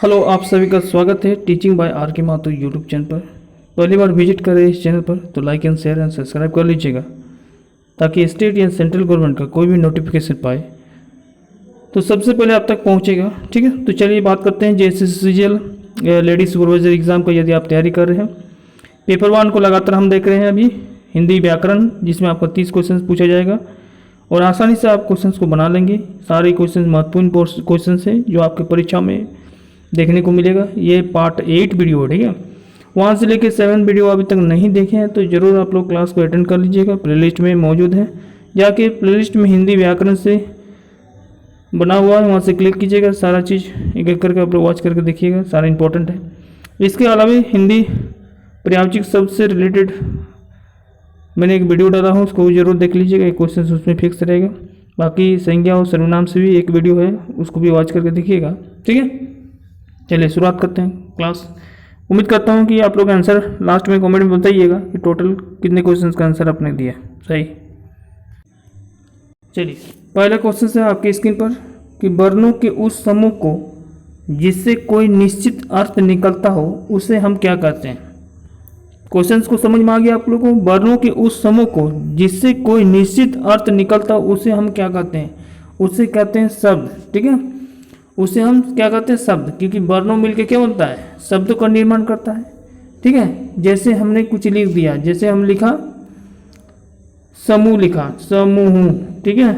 Hello, आप सभी का स्वागत है टीचिंग बाय आर के माथुर यूट्यूब चैनल पर। पहली बार विजिट कर रहे हैं इस चैनल पर तो like and share and subscribe कर लीजिएगा ताकि स्टेट या सेंट्रल गवर्नमेंट का कोई भी नोटिफिकेशन पाए तो सबसे पहले आप तक पहुंचेगा। ठीक है, तो चलिए बात करते हैं JSSCGL लेडी सुपरवाइजर एग्जाम का। यदि आप तैयारी कर रहे हैं, पेपर 1 को लगातार हम देख रहे हैं अभी हिंदी व्याकरण, जिसमें आपको 30 क्वेश्चन पूछा जाएगा और आसानी से आप क्वेश्चंस को बना लेंगे। सारे क्वेश्चन महत्वपूर्ण क्वेश्चन हैं जो आपके परीक्षा में देखने को मिलेगा। ये पार्ट 8 वीडियो है, ठीक है। 1 से लेकर 7 वीडियो अभी तक नहीं देखे हैं तो ज़रूर आप लोग क्लास को अटेंड कर लीजिएगा। प्लेलिस्ट में मौजूद है, जाके प्लेलिस्ट में हिंदी व्याकरण से बना हुआ है, वहाँ से क्लिक कीजिएगा। सारा चीज़ एक एक करके आप लोग वॉच करके देखिएगा, सारा इंपॉर्टेंट है। इसके अलावा हिंदी पर्यायवाची शब्द से रिलेटेड मैंने एक वीडियो डाला हूँ, उसको जरूर देख लीजिएगा। एक क्वेश्चन उसमें फिक्स रहेगा। बाकी संज्ञा और सर्वनाम से भी एक वीडियो है, उसको भी वॉच करके देखिएगा, ठीक है। चलिए शुरुआत करते हैं क्लास। उम्मीद करता हूँ कि आप लोग आंसर लास्ट में कमेंट में बताइएगा कि टोटल कितने क्वेश्चंस का आंसर आपने दिया सही। चलिए पहला क्वेश्चन है आपकी स्क्रीन पर कि वर्णों के उस समूह को जिससे कोई निश्चित अर्थ निकलता हो उसे हम क्या कहते हैं। क्वेश्चंस को समझ में आ गया आप लोगों को। वर्णों के उस समूह को जिससे कोई निश्चित अर्थ निकलता हो उसे हम क्या कहते हैं, उसे कहते हैं शब्द, ठीक है। उसे हम क्या कहते हैं, शब्द, क्योंकि वर्णों मिलके क्या बनता है, शब्द का निर्माण करता है, ठीक है। जैसे हमने कुछ लिख दिया, जैसे हम लिखा समूह, लिखा समूह, ठीक है,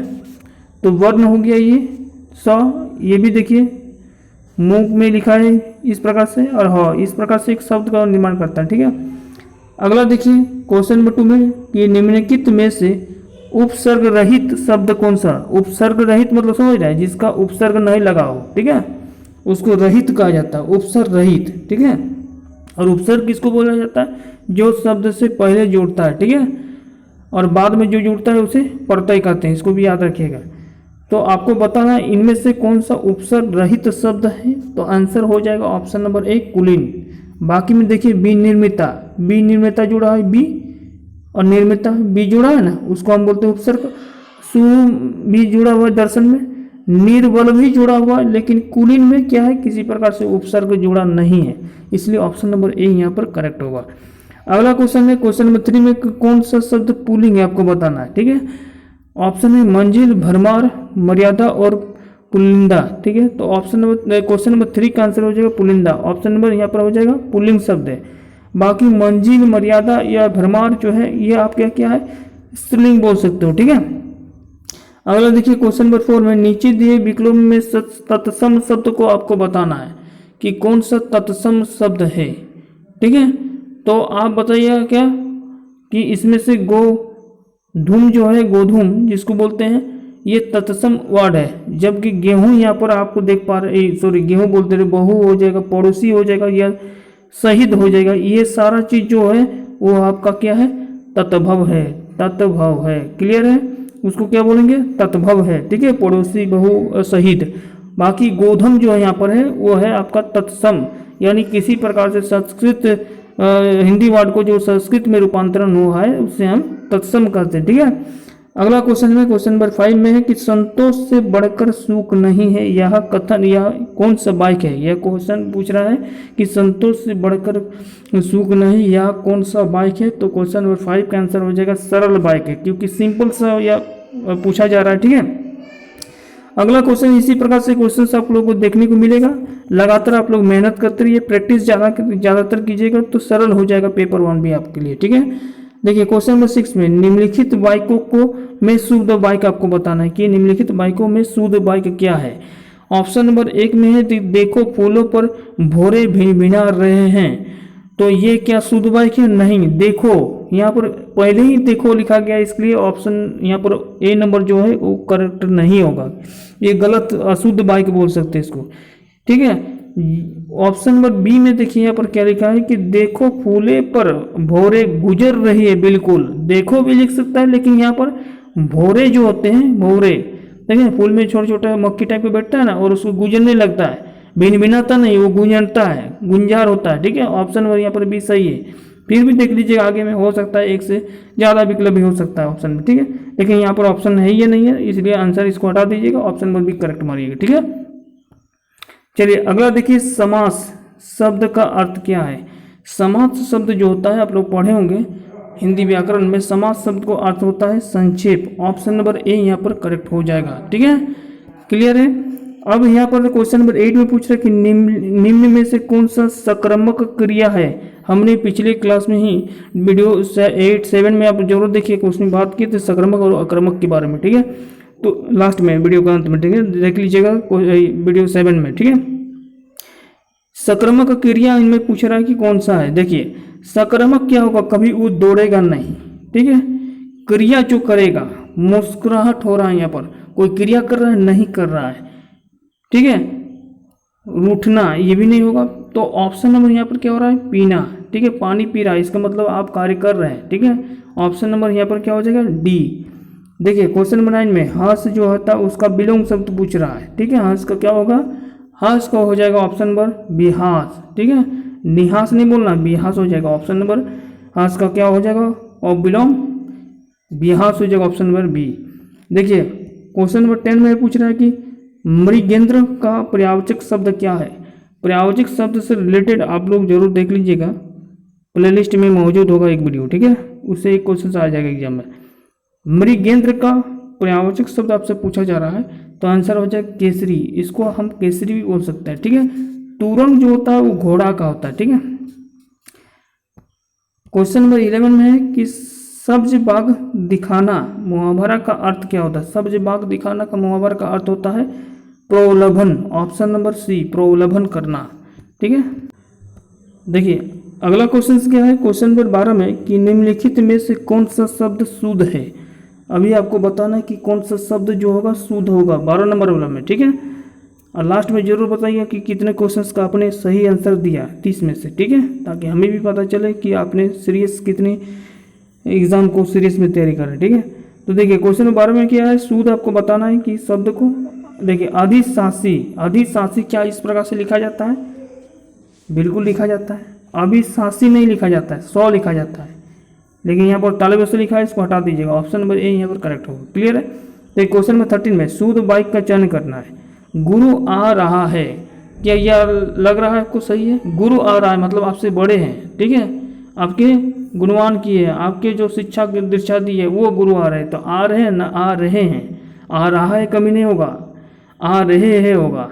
तो वर्ण हो गया ये स। ये भी देखिए मुंह में लिखा है इस प्रकार से, और ह इस प्रकार से एक शब्द का निर्माण करता है, ठीक है। अगला देखिए क्वेश्चन नंबर 2 में कि निम्नलिखित में से उपसर्ग रहित शब्द कौन सा। उपसर्ग रहित मतलब समझ रहे हैं, जिसका उपसर्ग नहीं लगा हो, ठीक है, उसको रहित कहा जाता है, उपसर्ग रहित, ठीक है। और उपसर्ग किसको बोला जाता है, जो शब्द से पहले जुड़ता है, ठीक है, और बाद में जो जुड़ता है उसे प्रत्यय कहते हैं। इसको भी याद रखिएगा। तो आपको बताना है इनमें से कौन सा उपसर्ग रहित शब्द है, तो आंसर हो जाएगा ऑप्शन नंबर 1 कुलीन। बाकी में देखिए विनिर्मिता, विनिर्मिता जुड़ा है बी, और निर्मिता भी जुड़ा है ना, उसको हम बोलते हैं उपसर्ग। सु भी जुड़ा हुआ है दर्शन में, निर्बल भी जुड़ा हुआ है, लेकिन कुलीन में क्या है, किसी प्रकार से उपसर्ग जुड़ा नहीं है, इसलिए ऑप्शन नंबर ए यहाँ पर करेक्ट होगा। अगला क्वेश्चन है क्वेश्चन नंबर 3 में कौन सा शब्द पुल्लिंग है आपको बताना है, ठीक है। ऑप्शन है मंजिल, भरमार, मर्यादा और पुलिंदा, ठीक है। तो ऑप्शन नंबर क्वेश्चन नंबर 3 का आंसर हो जाएगा पुलिंदा। ऑप्शन नंबर यहाँ पर हो जाएगा पुल्लिंग शब्द है। बाकी मंजिल, मर्यादा या भरमार जो है ये आप क्या क्या है, स्त्रीलिंग बोल सकते हो, ठीक है। अगला देखिए क्वेश्चन नंबर 4 में नीचे दिए विकल्प में तत्सम शब्द को आपको बताना है कि कौन सा तत्सम शब्द है, ठीक है। तो आप बताइए क्या कि इसमें से गोधूम जो है, गोधूम जिसको बोलते हैं, ये तत्सम वर्ड है, जबकि गेहूं यहाँ पर आपको देख पा रहे, सॉरी गेहूं बोलते रहे, बहु हो जाएगा, पड़ोसी हो जाएगा या शहीद हो जाएगा। ये सारा चीज जो है वो आपका क्या है, तत्भव है, तत्भव है, क्लियर है। उसको क्या बोलेंगे, तत्भव है, ठीक है, पड़ोसी, बहु, शहीद। बाकी गोधम जो है यहाँ पर है वो है आपका तत्सम, यानी किसी प्रकार से संस्कृत हिंदी वर्ड को जो संस्कृत में रूपांतरण हुआ है उससे हम तत्सम कहते हैं, ठीक है। अगला क्वेश्चन में क्वेश्चन नंबर 5 में है कि संतोष से बढ़कर सुख नहीं है, यह कथन यह कौन सा वाक्य है। यह क्वेश्चन पूछ रहा है कि संतोष से बढ़कर सुख नहीं, यह कौन सा वाक्य है। तो क्वेश्चन नंबर 5 का आंसर हो जाएगा सरल वाक्य, क्योंकि सिंपल सा या पूछा जा रहा है, ठीक है। अगला क्वेश्चन इसी प्रकार से क्वेश्चन आप लोगों को देखने को मिलेगा। लगातार आप लोग मेहनत करते रहिए, प्रैक्टिस ज़्यादातर कीजिएगा तो सरल हो जाएगा पेपर 1 भी आपके लिए, ठीक है। देखिए क्वेश्चन नंबर 6 में निम्नलिखित वाक्यों को में शुद्ध वाक्य आपको बताना है कि निम्नलिखित वाक्यों में शुद्ध वाक्य क्या है। ऑप्शन नंबर 1 में है देखो फूलों पर भौरे भिनभिना रहे हैं, तो ये क्या शुद्ध वाक्य है, नहीं। देखो यहाँ पर पहले ही देखो लिखा गया, इसलिए ऑप्शन यहाँ पर ए नंबर जो है वो करेक्ट नहीं होगा, ये गलत अशुद्ध वाक्य बोल सकते हैं इसको, ठीक है। ऑप्शन नंबर बी में देखिए यहाँ पर क्या लिखा है कि देखो फूले पर भौरे गुजर रही है, बिल्कुल देखो भी लिख सकता है, लेकिन यहाँ पर भौरे जो होते हैं, भौरे देखिए फूल में छोटा छोटा मक्खी टाइप पे बैठता है ना, और उसको गुजरने लगता है, भिनभिनाता नहीं, वो गुंजरता है, गुंजार होता है, ठीक है। ऑप्शन नंबर यहाँ पर भी सही है। फिर भी देख लीजिए आगे में हो सकता है एक से ज़्यादा विकल्प भी हो सकता है ऑप्शन में, ठीक है, लेकिन यहाँ पर ऑप्शन है ये नहीं है, इसलिए आंसर इसको हटा दीजिएगा, ऑप्शन नंबर बी करेक्ट मारिएगा, ठीक है। चलिए अगला देखिए, समास शब्द का अर्थ क्या है। समास शब्द जो होता है आप लोग पढ़े होंगे हिंदी व्याकरण में। समास शब्द को अर्थ होता है संक्षेप। ऑप्शन नंबर ए यहाँ पर करेक्ट हो जाएगा। ठीक है, क्लियर है। अब यहाँ पर क्वेश्चन नंबर 8 में पूछ रहा है कि निम्न में से कौन सा सक्रमक क्रिया है। हमने पिछले क्लास में ही वीडियो 8-7 में आप जरूर देखिए, उसमें बात की थी सक्रमक और अक्रमक के बारे में। ठीक है, तो लास्ट में वीडियो का अंत में, ठीक है, देख लीजिएगा वीडियो 7 में। ठीक है, सक्रमक क्रिया इनमें पूछ रहा है कि कौन सा है। देखिए सक्रमक क्या होगा, कभी वो दौड़ेगा नहीं। ठीक है, क्रिया जो करेगा, मुस्कुराहट हो रहा है यहाँ पर, कोई क्रिया कर रहा है नहीं कर रहा है। ठीक है, रूठना ये भी नहीं होगा। तो ऑप्शन नंबर यहाँ पर क्या हो रहा है, पीना। ठीक है, पानी पी रहा है, इसका मतलब आप कार्य कर रहे हैं। ठीक है, ऑप्शन नंबर यहाँ पर क्या हो जाएगा, डी। देखिए क्वेश्चन नंबर 9 में हर्ष जो होता है उसका विलोम शब्द पूछ रहा है। ठीक है, हर्ष का क्या होगा, हर्ष का हो जाएगा ऑप्शन नंबर बिहास। ठीक है, निहास नहीं बोलना, बिहास हो जाएगा ऑप्शन नंबर। हर्ष का क्या हो जाएगा और विलोम बिहास हो जाएगा ऑप्शन नंबर बी। देखिए क्वेश्चन नंबर 10 में पूछ रहा है कि मृगेंद्र का पर्यायवाचक शब्द क्या है। पर्यायवाचक शब्द से रिलेटेड आप लोग जरूर देख लीजिएगा, प्लेलिस्ट में मौजूद होगा एक वीडियो। ठीक है, उससे एक क्वेश्चन आ जाएगा एग्जाम में। मृगेंद्र का पर्यायवाचक शब्द आपसे पूछा जा रहा है, तो आंसर हो जाएगा केसरी। इसको हम केसरी भी बोल सकते हैं। ठीक है, तुरंग जो होता है वो घोड़ा का होता है। ठीक है, क्वेश्चन नंबर 11 में है कि सब्ज बाग दिखाना मुहावरा का अर्थ क्या होता है। सब्ज बाग दिखाना का मुहावरा का अर्थ होता है प्रोलभन। ऑप्शन नंबर सी, प्रोलभन करना। ठीक है, देखिए अगला क्वेश्चन क्या है, क्वेश्चन नंबर 12 में कि निम्नलिखित में से कौन सा शब्द शुद्ध है। अभी आपको बताना है कि कौन सा शब्द जो होगा शुद्ध होगा 12 नंबर वाला में। ठीक है, और लास्ट में जरूर बताइए कि कितने क्वेश्चंस का आपने सही आंसर दिया 30 में से। ठीक है, ताकि हमें भी पता चले कि आपने सीरियस कितनी एग्जाम को सीरियस में तैयारी करें। ठीक है, तो देखिए क्वेश्चन नंबर 12 में क्या है, शुद्ध आपको बताना है कि शब्द को। देखिए अधिशासी, अधिशासी क्या इस प्रकार से लिखा जाता है, बिल्कुल लिखा जाता है। अभिशासी नहीं लिखा जाता है, 100 लिखा जाता है, लेकिन यहाँ पर तालिबों से लिखा है, इसको हटा दीजिएगा। ऑप्शन नंबर ए यहाँ पर करेक्ट होगा। क्लियर है। तो क्वेश्चन नंबर 13 में शुद्ध वाक्य का चयन करना है। गुरु आ रहा है, क्या यह लग रहा है आपको सही है। गुरु आ रहा है मतलब आपसे बड़े हैं। ठीक है, आपके गुणवान किए हैं, आपके जो शिक्षा की दीक्षा दी है वो गुरु आ रहे हैं। तो आ रहे हैं ना, आ रहे हैं, आ रहा है कमी नहीं होगा, आ रहे हैं होगा।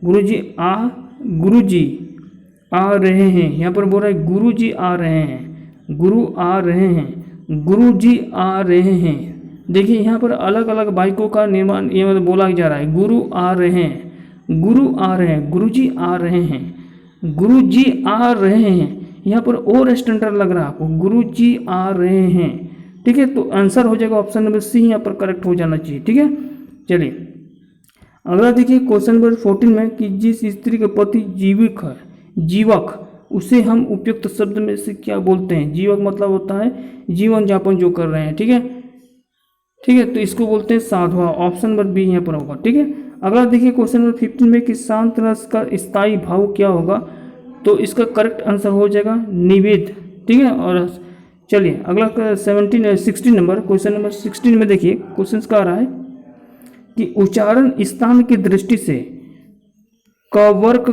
गुरुजी आ रहे हैं, यहाँ पर बोल रहा है गुरुजी आ रहे हैं, गुरु आ रहे हैं, गुरुजी आ रहे हैं। देखिए यहाँ पर अलग अलग वाक्यों का निर्माण ये मतलब बोला जा रहा है। गुरु आ रहे हैं, गुरु आ रहे हैं, गुरुजी आ रहे हैं, गुरुजी आ रहे हैं। यहाँ पर और स्टैंडर्ड लग रहा है आपको, गुरुजी आ रहे हैं। ठीक है, तो आंसर हो जाएगा ऑप्शन नंबर सी, यहाँ पर करेक्ट हो जाना चाहिए। ठीक है, चलिए अगला देखिए क्वेश्चन नंबर 14 में कि जिस स्त्री का पति जीवक है, जीवक, उसे हम उपयुक्त शब्द में से क्या बोलते हैं। जीवक मतलब होता है जीवन यापन जो कर रहे हैं। ठीक है, ठीक है, तो इसको बोलते हैं साधवा। ऑप्शन नंबर बी यहाँ पर होगा। ठीक है, अगला देखिए क्वेश्चन नंबर 15 में कि शांत रस का स्थायी भाव क्या होगा, तो इसका करेक्ट आंसर हो जाएगा निवेद। ठीक है, और चलिए अगला 16 नंबर, क्वेश्चन नंबर 16 में देखिए क्वेश्चन का आ रहा है कि उच्चारण स्थान की दृष्टि से कवर्ग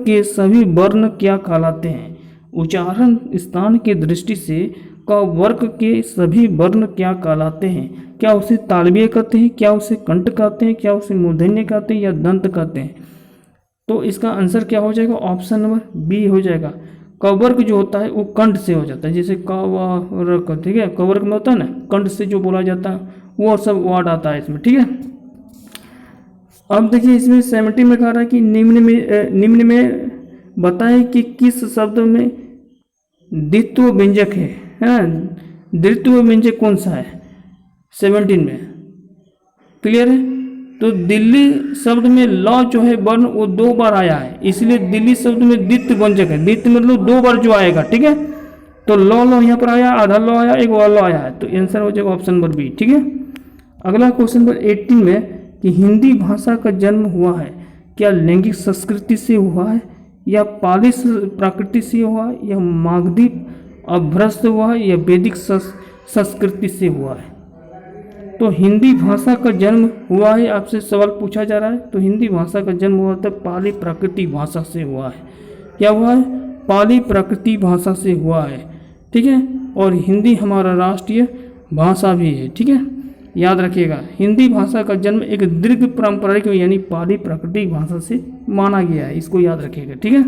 के सभी वर्ण क्या कहलाते हैं। उच्चारण स्थान की दृष्टि से कवर्ग के सभी वर्ण क्या कहलाते हैं। क्या उसे तालव्य कहते हैं, क्या उसे कंठ कहते हैं, क्या उसे मूर्धन्य कहते हैं, या दंत कहते हैं। तो इसका आंसर क्या हो जाएगा, ऑप्शन नंबर बी हो जाएगा। कवर्ग जो होता है वो कंठ से हो जाता है, जैसे कवर्ग। ठीक है, कवर्ग में होता है ना, कंठ से जो बोला जाता है वो सब वर्ड आता है इसमें। ठीक है, अब देखिए इसमें 70 में कह रहा है कि निम्न में बताएं कि किस शब्द में द्वित्व व्यंजक है। द्वित्व व्यंजक कौन सा है 17 में। क्लियर है, तो दिल्ली शब्द में ल जो है वर्ण वो 2 बार आया है, इसलिए दिल्ली शब्द में द्वित्व व्यंजक है। द्वित्व मतलब 2 बार जो आएगा। ठीक है, तो लो यहाँ पर आया, आधा लो आया, एक और लो आया है, तो आंसर हो जाएगा ऑप्शन नंबर बी। ठीक है, अगला क्वेश्चन नंबर 18 में कि हिंदी भाषा का जन्म हुआ है, क्या लैंगिक संस्कृति से हुआ है, या पाली प्रकृति से हुआ है, या मागधी अभ्रस्त हुआ है, या वैदिक संस्कृति से हुआ है। तो हिंदी भाषा का जन्म हुआ है, आपसे सवाल पूछा जा रहा है। तो हिंदी भाषा का जन्म हुआ था पाली प्राकृतिक भाषा से हुआ है। क्या हुआ है? पाली प्राकृतिक भाषा से हुआ है, ठीक है। और हिंदी हमारा राष्ट्रीय भाषा भी है, ठीक है। याद रखिएगा, हिंदी भाषा का जन्म एक दीर्घ पारंपरिक यानी पाली प्राकृतिक भाषा से माना गया है, इसको याद रखिएगा, ठीक है।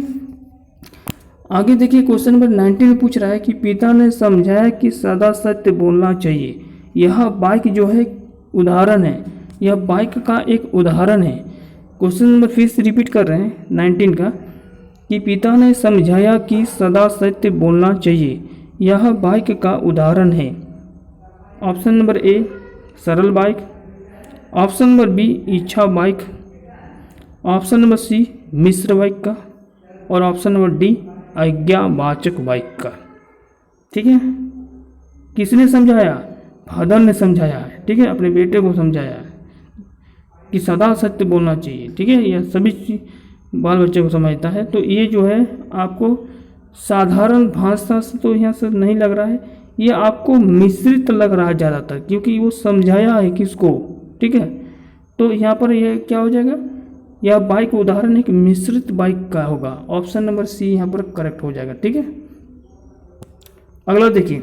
आगे देखिए, क्वेश्चन नंबर 19 में पूछ रहा है कि पिता ने समझाया कि सदा सत्य बोलना चाहिए। यह बाइक जो है उदाहरण है, यह बाइक का एक उदाहरण है। क्वेश्चन नंबर फिर से रिपीट कर रहे हैं 19 का, कि पिता ने समझाया कि सदा सत्य बोलना चाहिए, यह बाइक का उदाहरण है। ऑप्शन नंबर ए सरल बाइक, ऑप्शन नंबर बी इच्छा बाइक, ऑप्शन नंबर सी मिश्र बाइक का, और ऑप्शन नंबर डी आज्ञावाचक बाइक का, ठीक है। किसने समझाया? फादर ने समझाया है, ठीक है, अपने बेटे को समझाया है कि सदा सत्य बोलना चाहिए, ठीक है। यह सभी बाल बच्चे को समझता है। तो ये जो है आपको साधारण भाषा से तो यहाँ से नहीं लग रहा है, ये आपको मिश्रित लग रहा है ज़्यादातर, क्योंकि वो समझाया है किसको, ठीक है। तो यहाँ पर यह क्या हो जाएगा, यह बाइक उदाहरण एक मिश्रित बाइक का होगा। ऑप्शन नंबर सी यहाँ पर करेक्ट हो जाएगा, ठीक है। अगला देखिए,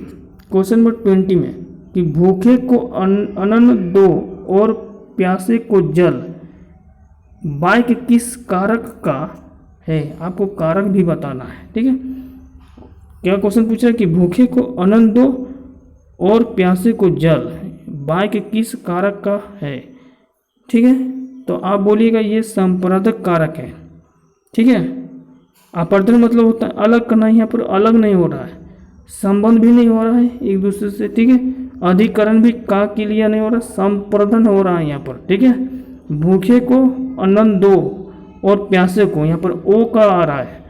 क्वेश्चन नंबर 20 में कि भूखे को अन्न दो और प्यासे को जल, बाइक किस कारक का है? आपको कारक भी बताना है, ठीक है। क्या क्वेश्चन पूछ रहा है कि भूखे को अन्न दो और प्यासे को जल, बाइक किस कारक का है, ठीक है। तो आप बोलिएगा ये संप्रदक कारक है, ठीक है। अपर्दन मतलब होता है अलग करना, यहाँ पर अलग नहीं हो रहा है, संबंध भी नहीं हो रहा है एक दूसरे से, ठीक है। अधिकरण भी का के लिए नहीं हो रहा, संप्रदन हो रहा है यहाँ पर, ठीक है। भूखे को अन्न दो और प्यासे को, यहाँ पर ओ का आ रहा है,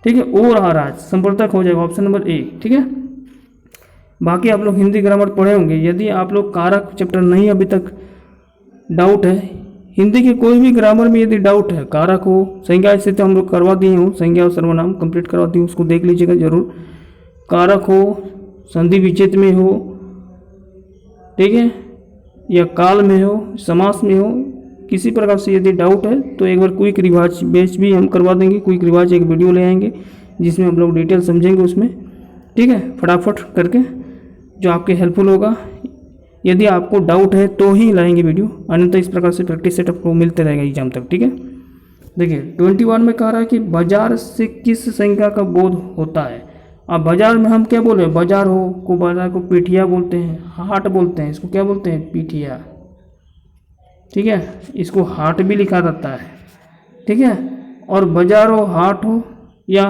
ठीक है, ओ आ रहा है, संप्रदक हो जाएगा ऑप्शन नंबर ए, ठीक है। बाकी आप लोग हिंदी ग्रामर पढ़े होंगे। यदि आप लोग कारक चैप्टर नहीं अभी तक डाउट है, हिंदी के कोई भी ग्रामर में यदि डाउट है, कारक हो, संज्ञा से तो हम लोग करवा दिए हूँ, संज्ञा और सर्वनाम कंप्लीट करवा दिए, उसको देख लीजिएगा जरूर। कारक हो, संधि विच्छेद में हो, ठीक है, या काल में हो, समास में हो, किसी प्रकार से यदि डाउट है तो एक बार क्विक रिवाज बेस भी हम करवा देंगे। क्विक रिवाज एक वीडियो ले आएंगे जिसमें हम लोग डिटेल समझेंगे उसमें, ठीक है, फटाफट करके, जो आपके हेल्पफुल होगा। यदि आपको डाउट है तो ही लाएंगे वीडियो, अन्यथा इस प्रकार से प्रैक्टिस सेट आपको मिलते रहेगा एग्जाम तक, ठीक है। देखिए 21 में कह रहा है कि बाजार से किस संख्या का बोध होता है। अब बाजार में हम क्या बोले, बाजार हो को, बाजार को पीठिया बोलते हैं, हाट बोलते हैं, इसको क्या बोलते हैं, पीठिया, ठीक है। इसको हाट भी लिखा जाता है, ठीक है। और बाजार हो, हाट हो, या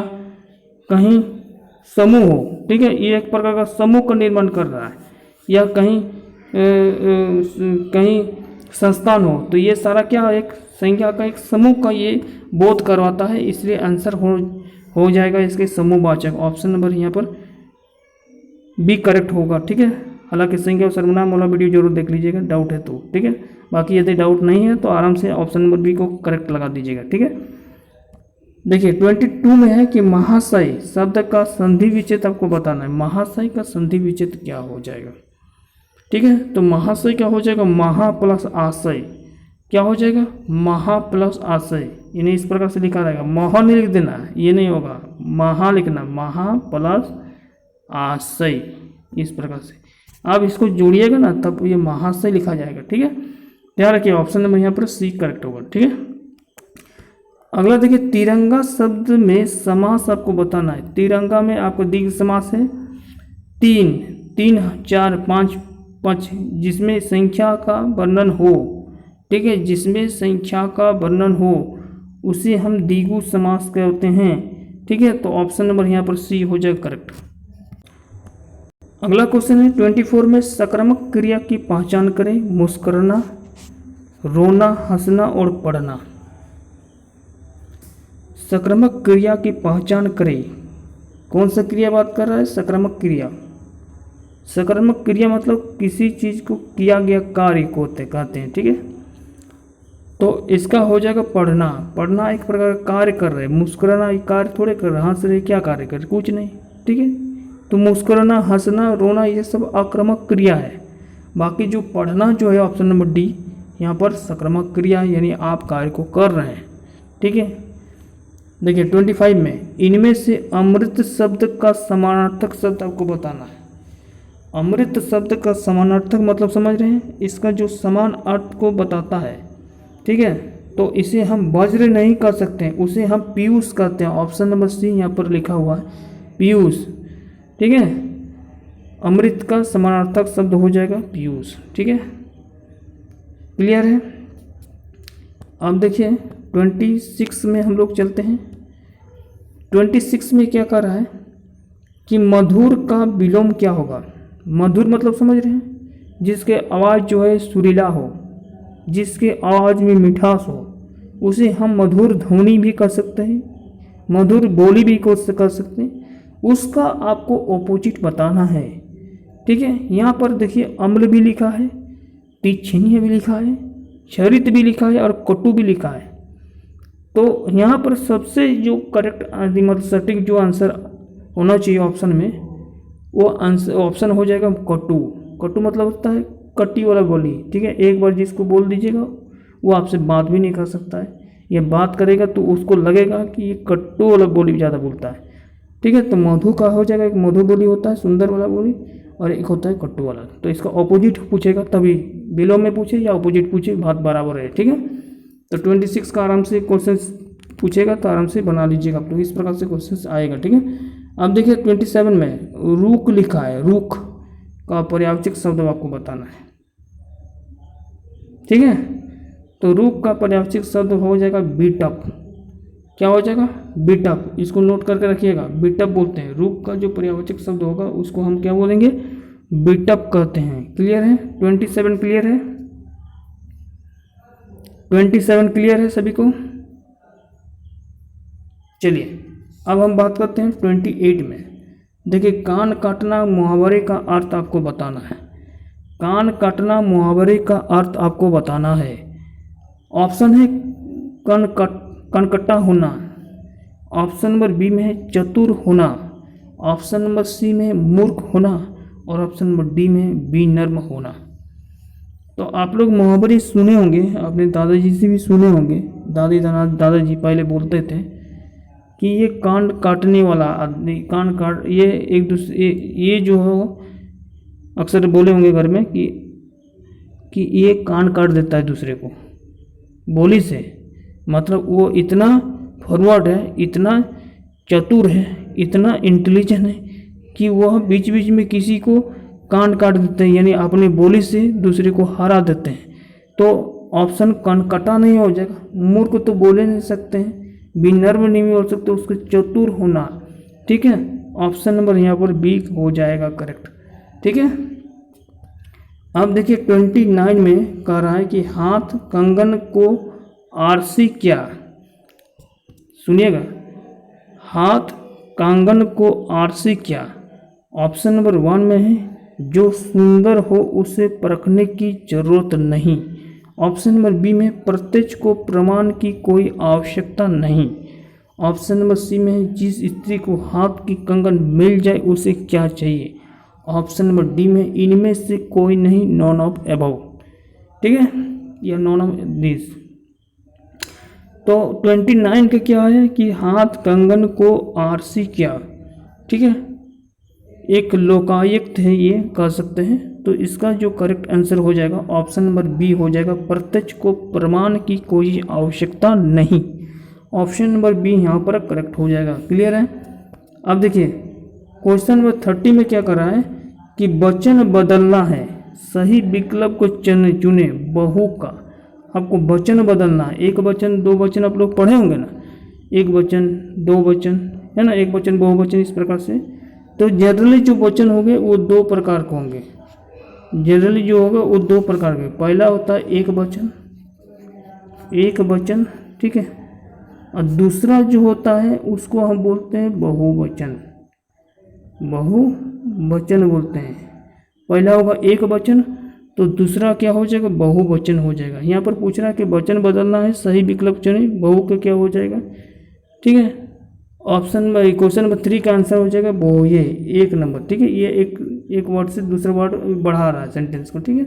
कहीं समूह हो, ठीक है, ये एक प्रकार का समूह का निर्माण कर रहा है, या कहीं कहीं संस्थान हो, तो ये सारा क्या एक संख्या का एक समूह का ये बोध करवाता है, इसलिए आंसर हो जाएगा इसके समूहवाचक। ऑप्शन नंबर यहाँ पर बी करेक्ट होगा, ठीक है। हालांकि संख्या और सर्वनाम वाला वीडियो जरूर देख लीजिएगा, डाउट है तो, ठीक है। बाकी यदि डाउट नहीं है तो आराम से ऑप्शन नंबर बी को करेक्ट लगा दीजिएगा, ठीक है। देखिए 22 में है कि महाशय शब्द का संधि विच्छेद आपको बताना है। महाशय का संधि विच्छेद क्या हो जाएगा, ठीक है। तो महाशय क्या हो जाएगा, महा प्लस आशय, क्या हो जाएगा, महा प्लस आशय, यानी इस प्रकार से लिखा रहेगा। महा नहीं लिख देना, ये नहीं होगा, महा लिखना, महा प्लस आशय, इस प्रकार से आप इसको जोड़िएगा ना तब ये महाशय लिखा जाएगा, ठीक है। ध्यान रखिए ऑप्शन नंबर यहाँ पर सी करेक्ट होगा, ठीक है। अगला देखिए, तिरंगा शब्द में समास आपको बताना है। तिरंगा में आपको दीर्घ समास है, 3, 3, 4, 5, 5, जिसमें संख्या का वर्णन हो, ठीक है, जिसमें संख्या का वर्णन हो उसे हम द्विगु समास कहते हैं, ठीक है। तो ऑप्शन नंबर यहाँ पर सी हो जाएगा करेक्ट। अगला क्वेश्चन है 24 में, सकारात्मक क्रिया की पहचान करें। मुस्कुराना, रोना, हंसना और पढ़ना। सकारात्मक क्रिया की पहचान करें। कौन सा क्रिया बात कर रहा है, सकारात्मक क्रिया। सकारात्मक क्रिया मतलब किसी चीज़ को किया गया कार्य को कहते हैं, ठीक है। तो इसका हो जाएगा पढ़ना। पढ़ना एक प्रकार का कार्य कर रहे हैं, मुस्कुराना एक कार्य थोड़े कर रहे, हंस रहे क्या कार्य कर रहे, कुछ नहीं, ठीक है। तो मुस्कुराना, हंसना, रोना ये सब आक्रामक क्रिया है। बाकी जो पढ़ना जो है ऑप्शन नंबर डी, यहाँ पर सक्रियक क्रिया यानी आप कार्य को कर रहे हैं। ठीक है, देखिए 25 में इनमें से अमृत शब्द का समानार्थक शब्द आपको बताना है। अमृत शब्द का समानार्थक मतलब समझ रहे हैं, इसका जो समान अर्थ को बताता है। ठीक है, तो इसे हम वज्र नहीं कर सकते हैं, उसे हम पीयूष कहते हैं। ऑप्शन नंबर सी यहाँ पर लिखा हुआ है पीयूष। ठीक है, अमृत का समानार्थक शब्द हो जाएगा पीयूष। ठीक है, क्लियर है। अब देखिए 26 में हम लोग चलते हैं। 26 में क्या कर रहा है कि मधुर का विलोम क्या होगा। मधुर मतलब समझ रहे हैं, जिसके आवाज़ जो है सुरीला हो, जिसके आवाज़ में मिठास हो, उसे हम मधुर ध्वनि भी कर सकते हैं, मधुर बोली भी कर सकते हैं। उसका आपको ऑपोजिट बताना है। ठीक है, यहाँ पर देखिए अम्ल भी लिखा है, तीक्ष्णीय भी लिखा है, चरित भी लिखा है और कटु भी लिखा है। तो यहाँ पर सबसे जो करेक्ट मतलब सटीक जो आंसर होना चाहिए ऑप्शन में, वो आंसर ऑप्शन हो जाएगा कटु। कटु मतलब होता है कटी वाला बोली। ठीक है, एक बार जिसको बोल दीजिएगा वो आपसे बात भी नहीं कर सकता है, ये बात करेगा तो उसको लगेगा कि ये कट्टू वाला बोली ज़्यादा बोलता है। ठीक है, तो मधु का हो जाएगा, एक मधु बोली होता है सुंदर वाला बोली, और एक होता है कट्टू वाला। तो इसका ऑपोजिट पूछेगा तभी, विलोम में पूछे या ऑपोजिट पूछे, बात बराबर है। ठीक है, तो 26 का आराम से क्वेश्चन पूछेगा तो आराम से बना लीजिएगा आप लोग, इस प्रकार से क्वेश्चन आएगा। ठीक है, अब देखिए 27 में रूख लिखा है, रूख का पर्यायवाची शब्द आपको बताना है। ठीक है, तो रूख का पर्यायवाची शब्द हो जाएगा बीटअप। क्या हो जाएगा? बीटअप। इसको नोट करके रखिएगा, बीटअप बोलते हैं। रूख का जो पर्यायवाची शब्द होगा उसको हम क्या बोलेंगे? बीटअप कहते हैं। क्लियर है? 27 क्लियर है? 27 क्लियर है सभी को? चलिए अब हम बात करते हैं 28 में। देखिए कान काटना मुहावरे का अर्थ आपको बताना है। कान काटना मुहावरे का अर्थ आपको बताना है। ऑप्शन है कनकट्टा होना, ऑप्शन नंबर बी में है चतुर होना, ऑप्शन नंबर सी में है मूर्ख होना, और ऑप्शन नंबर डी में है विनम्र होना। तो आप लोग मुहावरे सुने होंगे, अपने दादाजी से भी सुने होंगे। दादाजी पहले बोलते थे कि ये कान काटने वाला आदमी, कान काट, ये एक दूसरे, ये जो हो अक्सर बोले होंगे घर में कि ये कान काट देता है दूसरे को बोली से। मतलब वो इतना फॉरवर्ड है, इतना चतुर है, इतना इंटेलिजेंट है कि वह बीच बीच में किसी को कान काट देते हैं, यानी अपनी बोली से दूसरे को हरा देते हैं। तो ऑप्शन कनकटा नहीं हो जाएगा, मूर्ख तो बोले नहीं सकते हैं, विनम्र नहीं हो सकते, उसको चतुर होना। ठीक है, ऑप्शन नंबर यहाँ पर बी हो जाएगा करेक्ट। ठीक है, अब देखिए 29 में कह रहा है कि हाथ कंगन को आरसी क्या। सुनिएगा, हाथ कंगन को आरसी क्या। ऑप्शन नंबर 1 में है जो सुंदर हो उसे परखने की जरूरत नहीं, ऑप्शन नंबर बी में प्रत्यक्ष को प्रमाण की कोई आवश्यकता नहीं, ऑप्शन नंबर सी में है जिस स्त्री को हाथ की कंगन मिल जाए उसे क्या चाहिए, ऑप्शन नंबर डी में इनमें से कोई नहीं, नॉन ऑफ अबव। ठीक है, या नॉन ऑफ दिस। तो 29 का क्या है कि हाथ कंगन को आरसी क्या। ठीक है, एक लोकायुक्त है, ये कह सकते हैं। तो इसका जो करेक्ट आंसर हो जाएगा ऑप्शन नंबर बी हो जाएगा, प्रत्यक्ष को प्रमाण की कोई आवश्यकता नहीं। ऑप्शन नंबर बी यहाँ पर करेक्ट हो जाएगा। क्लियर है? अब देखिए क्वेश्चन नंबर 30 में क्या कर रहा है कि वचन बदलना है, सही विकल्प को चुने। बहु का आपको वचन बदलना है। एक वचन दो वचन आप लोग पढ़े होंगे ना, एक वचन दो वचन है ना, एक वचन बहुवचन, इस प्रकार से। तो जनरली जो वचन होंगे वो दो प्रकार के होंगे। जनरली जो होगा वो दो प्रकार के, पहला होता है एक वचन, ठीक है, और दूसरा जो होता है उसको हम बोलते हैं बहुवचन बोलते हैं। पहला होगा एक वचन, तो दूसरा क्या हो जाएगा? बहुवचन हो जाएगा। यहाँ पर पूछ रहा है कि वचन बदलना है, सही विकल्प चुने, बहु का क्या हो जाएगा? ठीक है, ऑप्शन क्वेश्चन नंबर 3 का आंसर हो जाएगा बहु, ये 1 नंबर। ठीक है, ये एक एक वर्ड से दूसरा वर्ड बढ़ा रहा है सेंटेंस को, ठीक है,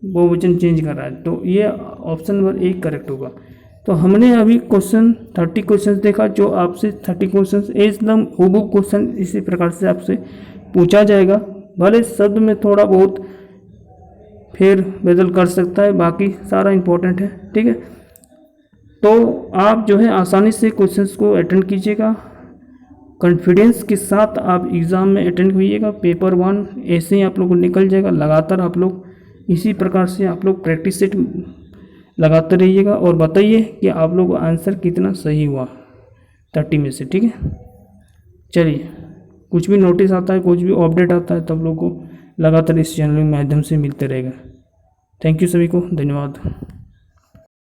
बहुवचन चेंज कर रहा है, तो ये ऑप्शन नंबर 1 करेक्ट होगा। तो हमने अभी क्वेश्चन 30 क्वेश्चन देखा, जो आपसे 30 क्वेश्चन एकदम हूबहू क्वेश्चन इसी प्रकार से आपसे पूछा जाएगा, भले शब्द में थोड़ा बहुत फेर बदल कर सकता है, बाकी सारा इम्पोर्टेंट है, ठीक है। तो आप जो है आसानी से क्वेश्चंस को अटेंड कीजिएगा, कॉन्फिडेंस के साथ आप एग्ज़ाम में अटेंड कीजिएगा। पेपर 1 ऐसे ही आप लोग को निकल जाएगा। लगातार आप लोग इसी प्रकार से आप लोग प्रैक्टिस सेट लगाते रहिएगा और बताइए कि आप लोग का आंसर कितना सही हुआ 30 में से, ठीक है। चलिए, कुछ भी नोटिस आता है, कुछ भी अपडेट आता है, तब लोग को लगातार इस चैनल के माध्यम से मिलते रहेगा। थैंक यू सभी को, धन्यवाद।